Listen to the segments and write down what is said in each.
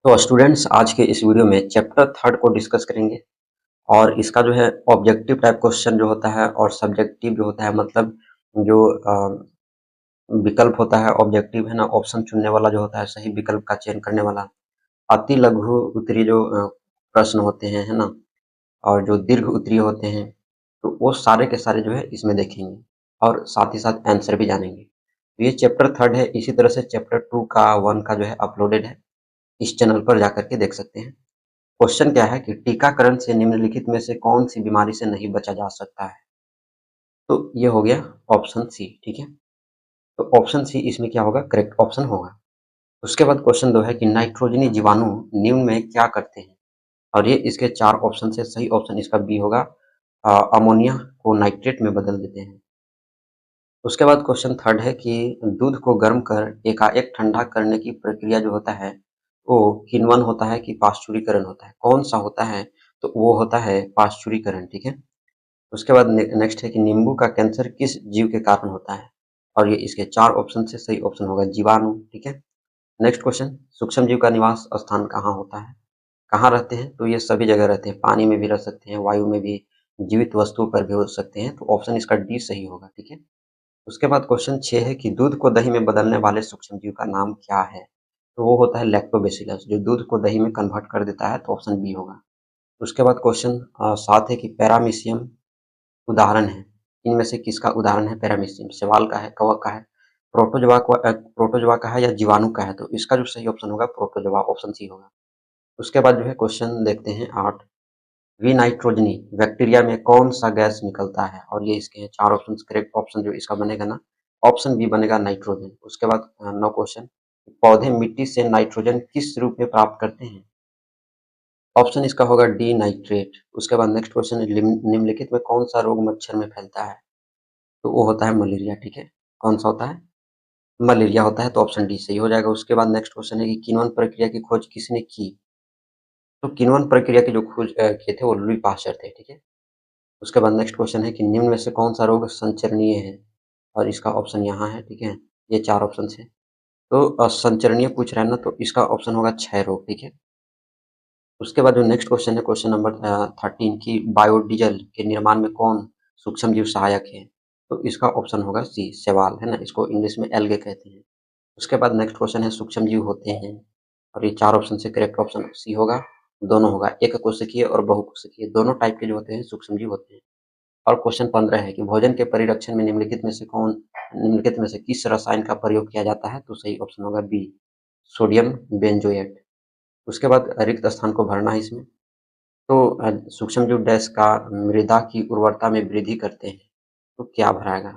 तो स्टूडेंट्स आज के इस वीडियो में चैप्टर थर्ड को डिस्कस करेंगे और इसका जो है ऑब्जेक्टिव टाइप क्वेश्चन जो होता है और सब्जेक्टिव जो होता है मतलब जो विकल्प होता है ऑब्जेक्टिव है ना ऑप्शन चुनने वाला जो होता है सही विकल्प का चयन करने वाला अति लघु उत्तरीय जो प्रश्न होते हैं है ना और जो दीर्घ उत्तरीय होते हैं तो वो सारे के सारे जो है इसमें देखेंगे और साथ ही साथ आंसर भी जानेंगे। तो ये चैप्टर थर्ड है। इसी तरह से चैप्टर टू का वन का जो है अपलोडेड है, इस चैनल पर जाकर के देख सकते हैं। क्वेश्चन क्या है कि टीकाकरण से निम्नलिखित में से कौन सी बीमारी से नहीं बचा जा सकता है। तो ये हो गया ऑप्शन सी। ठीक है, तो ऑप्शन सी इसमें क्या होगा, करेक्ट ऑप्शन होगा। उसके बाद क्वेश्चन 2 है कि नाइट्रोजनी जीवाणु निम्न में क्या करते हैं, और ये इसके 4 ऑप्शन से सही ऑप्शन इसका बी होगा, अमोनिया को नाइट्रेट में बदल देते हैं। उसके बाद क्वेश्चन थर्ड है कि दूध को गर्म कर एकाएक ठंडा करने की प्रक्रिया जो होता है वो किण्वन होता है कि पाश्चुरीकरण होता है, कौन सा होता है, तो वो होता है पाश्चुरीकरण। ठीक है, उसके बाद नेक्स्ट है कि नींबू का कैंसर किस जीव के कारण होता है, और ये इसके 4 ऑप्शन से सही ऑप्शन होगा जीवाणु। ठीक है, नेक्स्ट क्वेश्चन, सूक्ष्म जीव का निवास स्थान कहाँ होता है, कहाँ रहते हैं, तो ये सभी जगह रहते हैं, पानी में भी रह सकते हैं, वायु में भी, जीवित वस्तुओं पर भी हो सकते हैं, तो ऑप्शन इसका डी सही होगा। ठीक है, उसके बाद क्वेश्चन 6 है कि दूध को दही में बदलने वाले सूक्ष्म जीव का नाम क्या है, तो वो होता है लैक्टोबैसिलस, जो दूध को दही में कन्वर्ट कर देता है, तो ऑप्शन बी होगा। उसके बाद क्वेश्चन 7 है कि पैरामीशियम उदाहरण है, इनमें से किसका उदाहरण है पैरामीशियम, शैवाल का है, कवक का है, प्रोटोजोआ का है या जीवाणु का है, तो इसका जो सही ऑप्शन होगा प्रोटोजोआ, ऑप्शन सी होगा। उसके बाद जो है क्वेश्चन देखते हैं 8, विनाइट्रोजनी बैक्टीरिया में कौन सा गैस निकलता है, और ये इसके हैं 4 ऑप्शन। करेक्ट ऑप्शन जो इसका बनेगा ना, ऑप्शन बी बनेगा नाइट्रोजन। उसके बाद 9 क्वेश्चन, पौधे मिट्टी से नाइट्रोजन किस रूप में प्राप्त करते हैं, ऑप्शन इसका होगा डी नाइट्रेट। उसके बाद नेक्स्ट क्वेश्चन, निम्नलिखित में कौन सा रोग मच्छर में फैलता है, तो वो होता है मलेरिया। ठीक है, कौन सा होता है, मलेरिया होता है, तो ऑप्शन डी सही हो जाएगा। उसके बाद नेक्स्ट क्वेश्चन है कि किण्वन प्रक्रिया की खोज किसने की, तो किण्वन प्रक्रिया की जो खोज किए थे वो लुई पाश्चर थे। ठीक है, उसके बाद नेक्स्ट क्वेश्चन है कि निम्न में से कौन सा रोग संचरणीय है, और इसका ऑप्शन यहाँ है। ठीक है, ये 4 ऑप्शन है, तो संचरणीय पूछ रहा है ना, तो इसका ऑप्शन होगा क्षय रोग। ठीक है, उसके बाद जो नेक्स्ट क्वेश्चन है क्वेश्चन नंबर 13 की बायोडीजल के निर्माण में कौन सूक्ष्म जीव सहायक है, तो इसका ऑप्शन होगा सी शैवाल, है ना, इसको इंग्लिश में एल्गे कहते हैं। उसके बाद नेक्स्ट क्वेश्चन है सूक्ष्म जीव होते हैं, और ये 4 ऑप्शन से करेक्ट ऑप्शन सी होगा, दोनों होगा, एक कोशिकीय और बहुकोशिकीय, दोनों टाइप के जो होते हैं सूक्ष्म जीव होते हैं। और क्वेश्चन 15 है कि भोजन के परिरक्षण में निम्नलिखित में से किस रसायन का प्रयोग किया जाता है, तो सही ऑप्शन होगा बी सोडियम बेंजोएट। उसके बाद रिक्त स्थान को भरना है इसमें, तो सूक्ष्म जीव डैश का मृदा की उर्वरता में वृद्धि करते हैं, तो क्या भराएगा,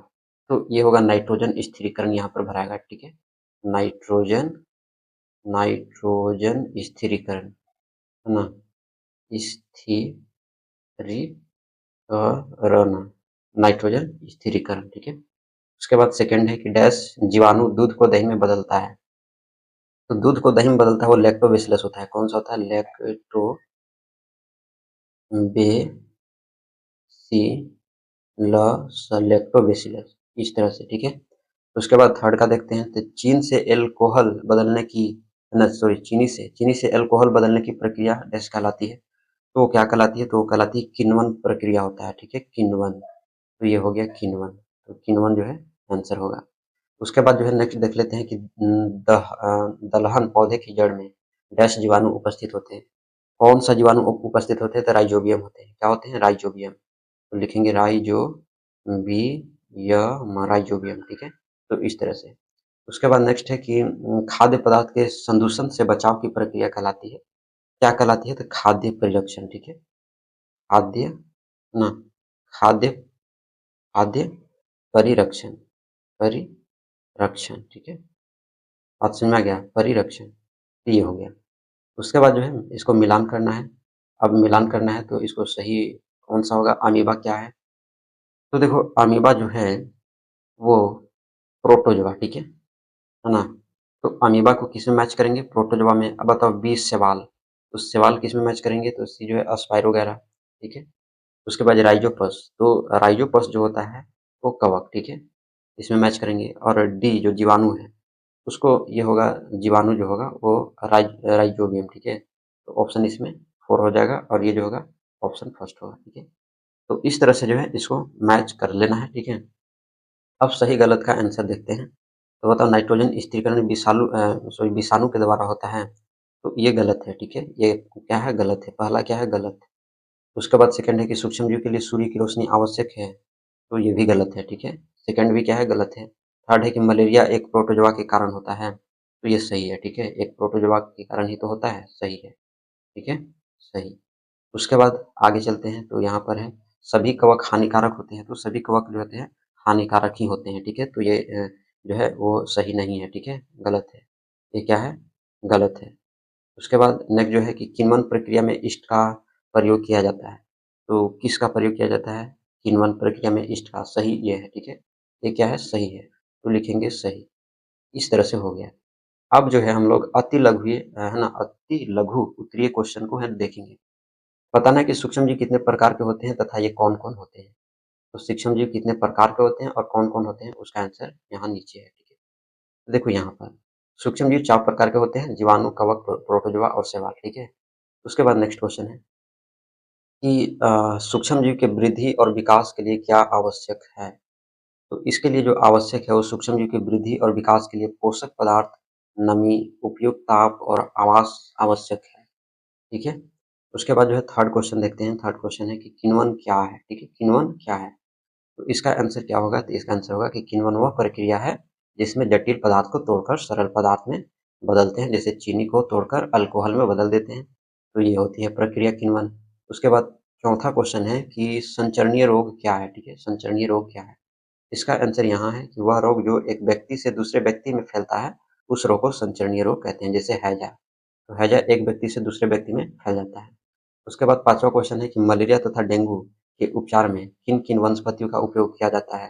तो ये होगा नाइट्रोजन स्थिरीकरण, यहाँ पर भराएगा। ठीक है, नाइट्रोजन नाइट्रोजन स्थिरीकरण, है ना, स्थिरीकरण, नाइट्रोजन स्थिरीकरण। ठीक है, उसके बाद सेकंड है कि डैश जीवाणु दूध को दही में बदलता है, तो दूध को दही में बदलता है वो लैक्टोबैसिलस होता है, कौन सा होता है, लैक्टोबैसिलस, इस तरह से। ठीक है, उसके बाद थर्ड का देखते हैं, तो चीन से एल्कोहल बदलने की न सॉरी चीनी से एल्कोहल बदलने की प्रक्रिया डैश कहलाती है, तो वो क्या कहलाती है, तो वो कहलाती है किण्वन प्रक्रिया होता है। ठीक है, किण्वन, तो ये हो गया किण्वन, तो किण्वन जो है आंसर होगा। उसके बाद जो है नेक्स्ट देख लेते हैं कि दलहन पौधे की जड़ में डैश जीवाणु उपस्थित होते हैं, कौन सा जीवाणु उपस्थित होते हैं, तो राइजोबियम होते हैं, क्या होते हैं, राइजोबियम, तो लिखेंगे राइजोबियम। ठीक है, तो इस तरह से। उसके बाद नेक्स्ट है कि खाद्य पदार्थ के संदूषण से बचाव की प्रक्रिया कहलाती है, क्या कहलाती है, तो खाद्य परिरक्षण। ठीक है, खाद्य ना खाद्य खाद्य परिरक्षण, परिरक्षण। ठीक है, बात समझ में आ गया, परिरक्षण, तो ये हो गया। उसके बाद जो है इसको मिलान करना है, अब मिलान करना है तो इसको सही कौन सा होगा, अमीबा क्या है, तो देखो अमीबा जो है वो प्रोटोजोआ। ठीक है ना, तो अमीबा को किस में मैच करेंगे, प्रोटोजोआ में। अब बताओ बी सवाल, तो सवाल किस में मैच करेंगे, तो सी जो है अस्पायरोगैरा। ठीक है, उसके बाद राइजोपस, तो राइजोपस जो होता है वो कवक। ठीक है, इसमें मैच करेंगे, और डी जो जीवाणु है उसको ये होगा, जीवाणु जो होगा वो राइजोबियम, ठीक है। तो ऑप्शन इसमें 4 हो जाएगा और ये जो होगा ऑप्शन फर्स्ट होगा, ठीक है। तो इस तरह से जो है इसको मैच कर लेना है, ठीक है। अब सही गलत का आंसर देखते हैं। तो बताओ, नाइट्रोजन स्थिरीकरण विषाणु के द्वारा होता है, तो ये गलत है, ठीक है। ये क्या है, गलत है। पहला क्या है, गलत। उसके बाद सेकंड है कि सूक्ष्मजीव के लिए सूर्य की रोशनी आवश्यक है, तो ये भी गलत है, ठीक है। सेकंड भी क्या है, गलत है। थर्ड है कि मलेरिया एक प्रोटोजोआ के कारण होता है, तो ये सही है, ठीक है। एक प्रोटोजोआ के कारण ही तो होता है, सही है, ठीक है, सही। उसके बाद आगे चलते हैं, तो यहाँ पर है सभी कवक हानिकारक होते हैं, तो सभी कवक जो होते हैं हानिकारक ही होते हैं, ठीक है। तो ये जो है वो सही नहीं है, ठीक है, गलत है। ये क्या है, गलत है। उसके बाद नेक्स्ट जो है कि किण्वन प्रक्रिया में ईस्ट का प्रयोग किया जाता है, तो किसका प्रयोग किया जाता है, किण्वन प्रक्रिया में ईस्ट का, सही ये है, ठीक है। ये क्या है, सही है, तो लिखेंगे सही। इस तरह से हो गया। अब जो है हम लोग अति लघु है ना, अति लघु उत्तरीय क्वेश्चन को है देखेंगे। बताना है कि सूक्ष्मजीव कितने प्रकार के होते हैं तथा ये कौन-कौन होते हैं। तो सूक्ष्मजीव कितने प्रकार के होते हैं और कौन-कौन होते हैं, उसका आंसर यहाँ नीचे है, ठीक है। देखो यहाँ पर सूक्ष्मजीव 4 प्रकार के होते हैं, जीवाणु, कवक, प्रोटोजोआ और शैवाल, ठीक है। उसके बाद नेक्स्ट क्वेश्चन है कि सूक्ष्मजीव के वृद्धि और विकास के लिए क्या आवश्यक है? तो इसके लिए जो आवश्यक है वो सूक्ष्मजीव की वृद्धि और विकास के लिए पोषक पदार्थ, नमी, उपयुक्त ताप और आवास आवश्यक है, ठीक है। उसके बाद जो है थर्ड क्वेश्चन देखते हैं। थर्ड क्वेश्चन है कि किण्वन क्या है, ठीक है, किण्वन क्या है? तो इसका आंसर क्या होगा, तो इसका आंसर होगा कि किण्वन वह प्रक्रिया है जिसमें जटिल पदार्थ को तोड़कर सरल पदार्थ में बदलते हैं, जैसे चीनी को तोड़कर अल्कोहल में बदल देते हैं, तो ये होती है प्रक्रिया किण्वन। उसके बाद चौथा क्वेश्चन है कि संचरणीय रोग क्या है, ठीक है, संचरणीय रोग क्या है? इसका आंसर यहाँ है कि वह रोग जो एक व्यक्ति से दूसरे व्यक्ति में फैलता है, उस रोग को संचरणीय रोग कहते हैं, जैसे हैजा। तो हैजा एक व्यक्ति से दूसरे व्यक्ति में फैल जाता है। उसके बाद पाँचवा क्वेश्चन है कि मलेरिया तथा डेंगू के उपचार में किन-किन वनस्पतियों का उपयोग किया जाता है?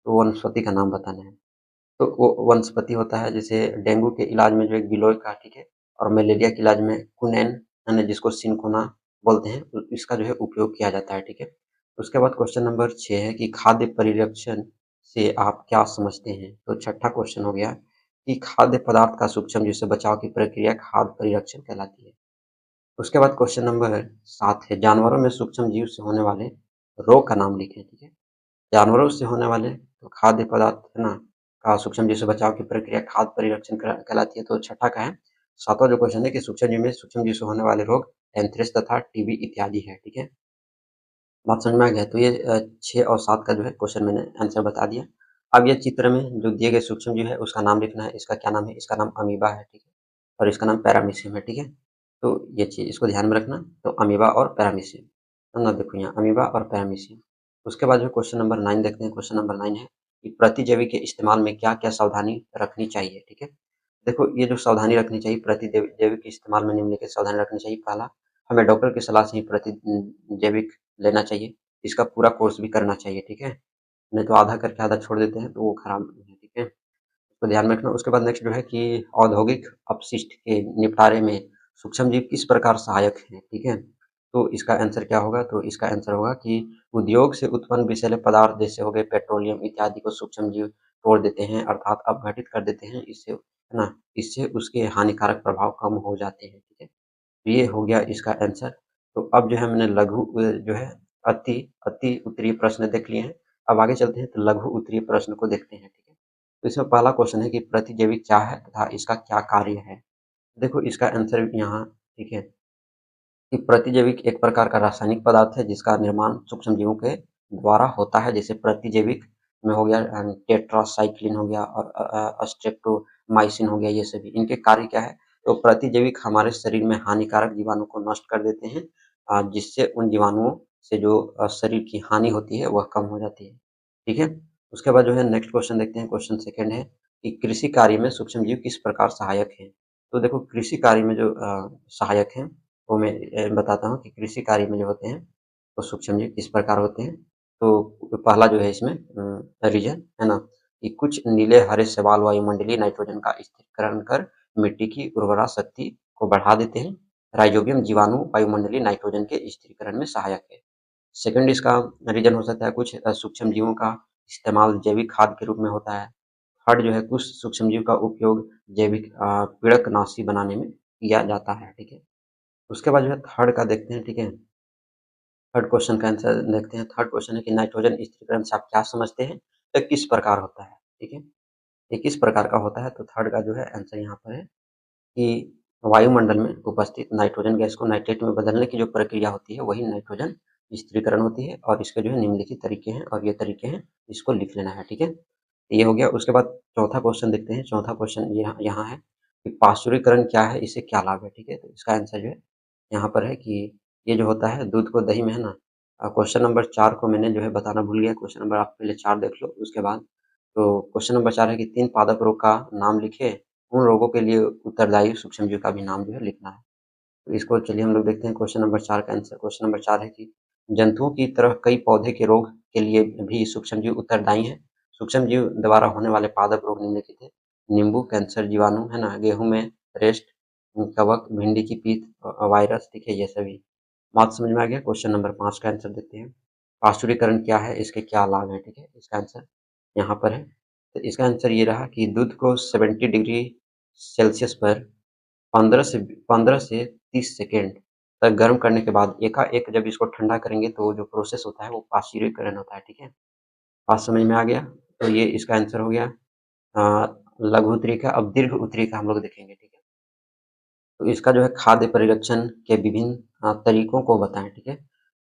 तो वनस्पति का नाम बताना है। तो वो वनस्पति होता है, जैसे डेंगू के इलाज में जो है गिलोय का, ठीक है, और मलेरिया के इलाज में क्विनैन, यानी जिसको सिनकोना बोलते हैं, तो इसका जो है उपयोग किया जाता है, ठीक है। उसके बाद क्वेश्चन नंबर 6 है कि खाद्य परिरक्षण से आप क्या समझते हैं? तो छठा क्वेश्चन हो गया कि खाद्य पदार्थ का सूक्ष्मजीव से बचाव की प्रक्रिया खाद्य परिरक्षण कहलाती है। उसके बाद क्वेश्चन नंबर 7 है जानवरों में सूक्ष्मजीव से होने वाले रोग का नाम लिखें, ठीक है। जानवरों से होने वाले तो खाद्य पदार्थ है ना का सूक्ष्मजीव से बचाव की प्रक्रिया खाद्य परिरक्षण कहलाती है, तो छठा का है। सातवां जो क्वेश्चन है कि सूक्ष्मजीव से होने वाले रोग एंथ्रेक्स तथा टीबी इत्यादि है, ठीक है। बात समझ में आ गया? तो ये 6 और 7 का जो है क्वेश्चन मैंने आंसर बता दिया। अब ये चित्र में जो दिए गए सूक्ष्मजीव है उसका नाम लिखना है। इसका क्या नाम है? इसका नाम अमीबा है, ठीक है, और इसका नाम पैरामीशियम है, ठीक है। तो ये चीज़ इसको ध्यान में रखना। तो अमीबा और पैरामीशियम, है ना, देखो यहाँ अमीबा और पैरामीशियम। उसके बाद जो क्वेश्चन नंबर 9 देखते हैं। क्वेश्चन नंबर 9 है कि प्रतिजैवी के इस्तेमाल में क्या-क्या सावधानी रखनी चाहिए, ठीक है। देखो ये जो सावधानी रखनी चाहिए जैविक के इस्तेमाल में निम्नलिखित सावधानी रखनी चाहिए। पहला, हमें डॉक्टर की सलाह से ही जैविक लेना चाहिए। इसका पूरा कोर्स भी करना चाहिए, ठीक है। नहीं तो आधा करके आधा छोड़ देते हैं तो वो खराब है, ठीक है। तो ध्यान में रखना। उसके बाद नेक्स्ट जो है कि औद्योगिक अपशिष्ट के निपटारे में सूक्ष्मजीव किस प्रकार सहायक हैं, ठीक है। तो इसका आंसर क्या होगा, तो इसका आंसर होगा कि उद्योग से उत्पन्न विषैले पदार्थ जैसे हो गए पेट्रोलियम इत्यादि को सूक्ष्मजीव तोड़ देते हैं, अर्थात अपघटित कर देते हैं। इससे है ना, इससे उसके हानिकारक प्रभाव कम हो जाते हैं, ठीक है। तो ये हो गया इसका आंसर। तो अब जो है मैंने लघु जो है अति अति उत्तरीय प्रश्न देख लिए हैं। अब आगे चलते हैं तो लघु उत्तरीय प्रश्न को देखते हैं, ठीक है। तो इसमें पहला क्वेश्चन है कि प्रतिजैविक क्या है तथा इसका क्या कार्य है? देखो इसका आंसर यहाँ, ठीक है, कि प्रतिजैविक एक प्रकार का रासायनिक पदार्थ है जिसका निर्माण सूक्ष्मजीवों के द्वारा होता है। जैसे प्रतिजैविक में हो गया टेट्रासाइक्लिन हो गया और स्ट्रेप्टोमाइसिन हो गया, ये सभी इनके कार्य क्या है? तो प्रतिजैविक हमारे शरीर में हानिकारक जीवाणु को नष्ट कर देते हैं, जिससे उन जीवाणुओं से जो शरीर की हानि होती है वह कम हो जाती है, ठीक है। उसके बाद जो है नेक्स्ट क्वेश्चन देखते हैं। क्वेश्चन सेकंड है कि कृषि कार्य में सूक्ष्मजीव किस प्रकार सहायक हैं? तो देखो कृषि कार्य में जो सहायक हैं वो मैं बताता हूँ कि कृषि कार्य में जो होते हैं वो सूक्ष्मजीव किस प्रकार होते हैं। तो पहला जो है इसमें रीजन है ना, कि कुछ नीले हरे शैवाल वायुमंडलीय नाइट्रोजन का स्थिरीकरण कर मिट्टी की उर्वरा शक्ति को बढ़ा देते हैं। राइजोबियम जीवाणु वायुमंडलीय नाइट्रोजन के स्थिरीकरण में सहायक है। सेकंड इसका रीजन हो सकता है कुछ सूक्ष्म जीवों का इस्तेमाल जैविक खाद के रूप में होता है। थर्ड जो है कुछ सूक्ष्मजीव का उपयोग जैविक पीड़कनाशी बनाने में किया जाता है, ठीक है। उसके बाद जो है थर्ड का देखते हैं, ठीक है। थर्ड क्वेश्चन का आंसर देखते हैं। थर्ड क्वेश्चन है कि नाइट्रोजन स्थिरीकरण से आप क्या समझते हैं? तो किस प्रकार होता है, ठीक है। ये किस प्रकार का होता है? तो थर्ड का जो है आंसर यहाँ पर है कि वायुमंडल में उपस्थित नाइट्रोजन गैस को नाइट्रेट में बदलने की जो प्रक्रिया होती है वही नाइट्रोजन स्थिरीकरण होती है और इसके जो है निम्नलिखित तरीके हैं और ये तरीके हैं, इसको लिख लेना है, ठीक है। तो ये हो गया। उसके बाद चौथा क्वेश्चन देखते हैं। चौथा क्वेश्चन यहाँ यहाँ है कि पाश्चुरीकरण क्या है, इससे क्या लाभ है, ठीक है। तो इसका आंसर जो है यहाँ पर है कि ये जो होता है दूध को दही में, है ना। क्वेश्चन नंबर 4 को मैंने जो है बताना भूल गया। क्वेश्चन नंबर आप पहले 4 देख लो उसके बाद। तो क्वेश्चन नंबर 4 है कि 3 पादप रोग का नाम लिखे, उन रोगों के लिए उत्तरदायी सूक्ष्मजीव का भी नाम जो है लिखना है। तो इसको चलिए हम लोग देखते हैं क्वेश्चन नंबर 4 का आंसर। क्वेश्चन नंबर 4 है कि जंतुओं की तरह कई पौधे के रोग के लिए भी सूक्ष्मजीव उत्तरदायी हैं। सूक्ष्मजीव द्वारा होने वाले पादप रोग निम्नलिखित हैं। नींबू, कैंसर जीवाणु, है ना, गेहूँ में रेस्ट, कवक, भिंडी की पीत, वायरस, ठीक है, ये सभी। बात समझ में आ गया। क्वेश्चन नंबर 5 का आंसर देते हैं। पाश्चुरीकरण क्या है, इसके क्या लाभ हैं, ठीक है। इसका आंसर यहाँ पर है। तो इसका आंसर ये रहा कि दूध को 70 डिग्री सेल्सियस पर 15 से 30 सेकेंड तक गर्म करने के बाद एकाएक जब इसको ठंडा करेंगे तो जो प्रोसेस होता है वो पाश्चुरीकरण होता है, ठीक है। बात समझ में आ गया। तो ये इसका आंसर हो गया। लघु उत्तरीय का। अब दीर्घ उत्तरीय का हम लोग देखेंगे, ठीक है। तो इसका जो है खाद्य परिरक्षण के विभिन्न तरीकों को बताएं, ठीक है।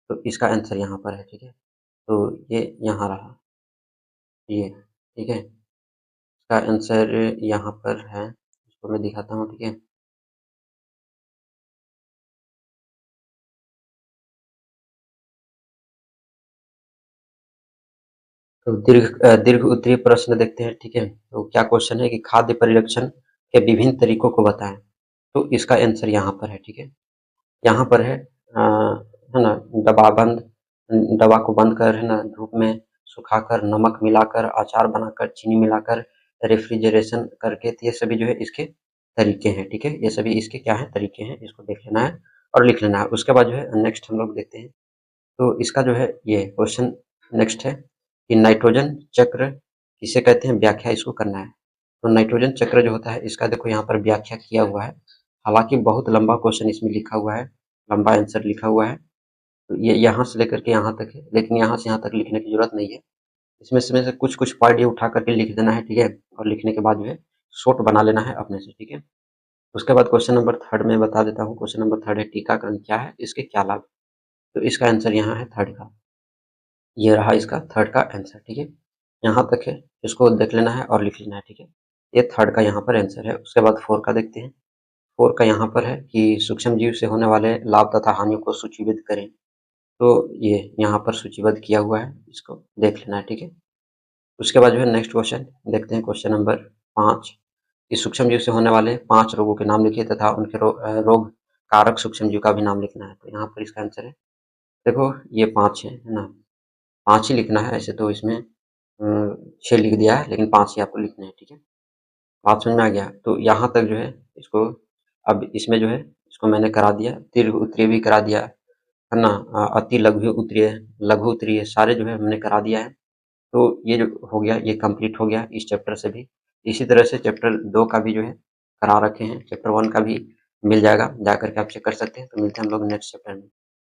तो इसका आंसर यहाँ पर है, ठीक है। तो ये यहाँ रहा, ये, ठीक है। इसका आंसर यहाँ पर है, इसको मैं दिखाता हूँ, ठीक है। तो दीर्घ उत्तरीय प्रश्न देखते हैं, ठीक है। तो क्या क्वेश्चन है कि खाद्य परिरक्षण के विभिन्न तरीकों को बताएं। तो इसका आंसर यहाँ पर है, ठीक है। यहाँ पर है ना, डब्बाबंद, दवा को बंद कर, है ना, धूप में सुखाकर, नमक मिलाकर, अचार बनाकर, चीनी मिलाकर, रेफ्रिजरेशन करके, तो ये सभी जो है इसके तरीके हैं, ठीक है। ये सभी इसके क्या हैं, तरीके हैं। इसको देख लेना है और लिख लेना है। उसके बाद जो है नेक्स्ट हम लोग देखते हैं। तो इसका जो है ये क्वेश्चन नेक्स्ट है कि नाइट्रोजन चक्र किसे कहते हैं, व्याख्या इसको करना है। तो नाइट्रोजन चक्र जो होता है इसका देखो यहाँ पर व्याख्या किया हुआ है। हालांकि बहुत लंबा क्वेश्चन इसमें लिखा हुआ है, लंबा आंसर लिखा हुआ है। तो ये यहाँ से लेकर के यहाँ तक है, लेकिन यहाँ से यहाँ तक लिखने की जरूरत नहीं है। इसमें से कुछ कुछ पॉइंट ये उठा करके लिख देना है, ठीक है। और लिखने के बाद जो है शॉर्ट बना लेना है अपने से, ठीक है। उसके बाद क्वेश्चन नंबर थर्ड में बता देता हूँ। क्वेश्चन नंबर थर्ड है टीकाकरण क्या है, इसके क्या लाभ। तो इसका आंसर यहाँ है थर्ड का। ये रहा इसका थर्ड का आंसर, ठीक है। यहाँ तक है, इसको देख लेना है और लिख लेना है, ठीक है। ये थर्ड का यहाँ पर आंसर है। उसके बाद फोर का देखते हैं। फोर का यहाँ पर है कि सूक्ष्म जीव से होने वाले लाभ तथा हानियों को सूचीबद्ध करें। तो ये यहाँ पर सूचीबद्ध किया हुआ है, इसको देख लेना है, ठीक है। उसके बाद जो है नेक्स्ट क्वेश्चन देखते हैं। क्वेश्चन नंबर 5 कि सूक्ष्म जीव से होने वाले 5 रोगों के नाम लिखिए तथा उनके रोग कारक सूक्ष्म जीव का भी नाम लिखना है। तो यहाँ पर इसका आंसर है, देखो ये 5 है ना। 5 ही लिखना है, ऐसे तो इसमें 6 लिख दिया है, लेकिन 5 ही आपको लिखने हैं, ठीक है। बात समझ में आ गया। तो यहाँ तक जो है इसको, अब इसमें जो है इसको मैंने करा दिया, दीर्घ उत्तरीय भी करा दिया, है ना। अति लघु उत्तरीय, लघु उत्तरीय सारे जो है हमने करा दिया है। तो ये जो हो गया, ये कंप्लीट हो गया इस चैप्टर से भी। इसी तरह से चैप्टर 2 का भी जो है करा रखे हैं। चैप्टर 1 का भी मिल जाएगा, जा करके आप चेक कर सकते हैं। तो मिलते हैं हम लोग नेक्स्ट चैप्टर में।